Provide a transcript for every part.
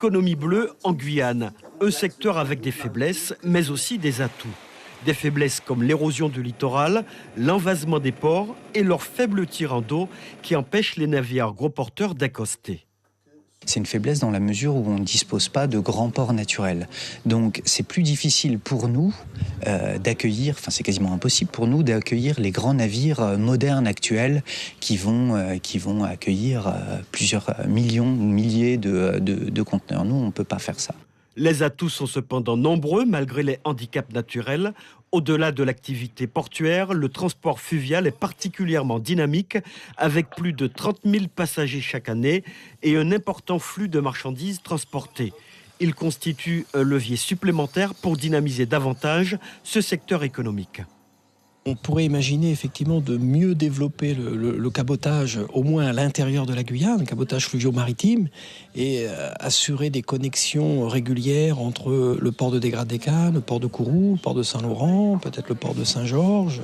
L'économie bleue en Guyane, un secteur avec des faiblesses, mais aussi des atouts. Des faiblesses comme l'érosion du littoral, l'envasement des ports et leur faible tirant d'eau qui empêchent les navires gros porteurs d'accoster. C'est une faiblesse dans la mesure où on ne dispose pas de grands ports naturels. Donc c'est plus difficile pour nous d'accueillir, enfin c'est quasiment impossible pour nous d'accueillir les grands navires modernes actuels qui vont accueillir plusieurs millions ou milliers de conteneurs. Nous, on ne peut pas faire ça. Les atouts sont cependant nombreux malgré les handicaps naturels. Au-delà de l'activité portuaire, le transport fluvial est particulièrement dynamique avec plus de 30 000 passagers chaque année et un important flux de marchandises transportées. Il constitue un levier supplémentaire pour dynamiser davantage ce secteur économique. On pourrait imaginer effectivement de mieux développer le cabotage, au moins à l'intérieur de la Guyane, le cabotage fluvio-maritime, et assurer des connexions régulières entre le port de Dégradé-Cannes, le port de Kourou, le port de Saint-Laurent, peut-être le port de Saint-Georges,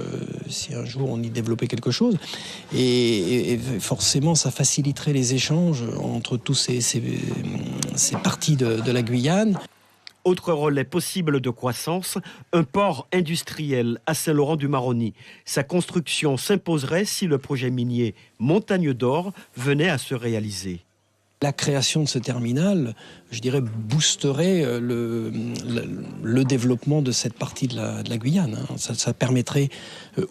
si un jour on y développait quelque chose. Et forcément, ça faciliterait les échanges entre tous ces parties de la Guyane. Autre relais possible de croissance, un port industriel à Saint-Laurent-du-Maroni. Sa construction s'imposerait si le projet minier Montagne d'Or venait à se réaliser. La création de ce terminal, je dirais, boosterait le développement de cette partie de la Guyane. Ça permettrait,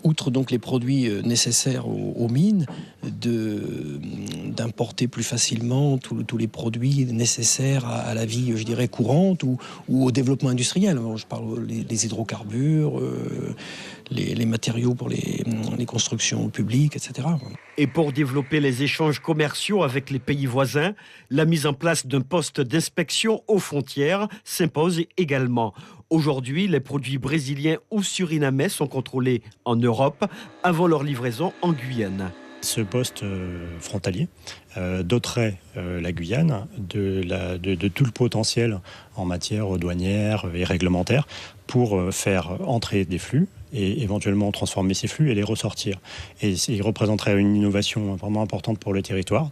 outre donc les produits nécessaires aux mines, d'importer plus facilement tous les produits nécessaires à la vie, je dirais, courante ou au développement industriel. Je parle des hydrocarbures, les matériaux pour les constructions publiques, etc. Et pour développer les échanges commerciaux avec les pays voisins, la mise en place d'un poste d'inspection aux frontières s'impose également. Aujourd'hui, les produits brésiliens ou surinamais sont contrôlés en Europe avant leur livraison en Guyane. Ce poste frontalier doterait la Guyane de tout le potentiel en matière douanière et réglementaire pour faire entrer des flux et éventuellement transformer ces flux et les ressortir. Et il représenterait une innovation vraiment importante pour le territoire,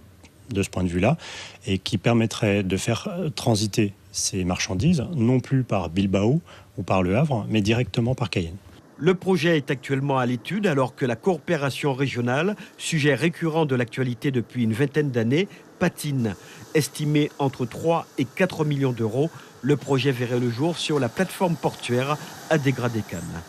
de ce point de vue-là, et qui permettrait de faire transiter ces marchandises, non plus par Bilbao ou par Le Havre, mais directement par Cayenne. Le projet est actuellement à l'étude alors que la coopération régionale, sujet récurrent de l'actualité depuis une vingtaine d'années, patine. Estimé entre 3 et 4 millions d'euros, le projet verrait le jour sur la plateforme portuaire à Dégradé-Cannes.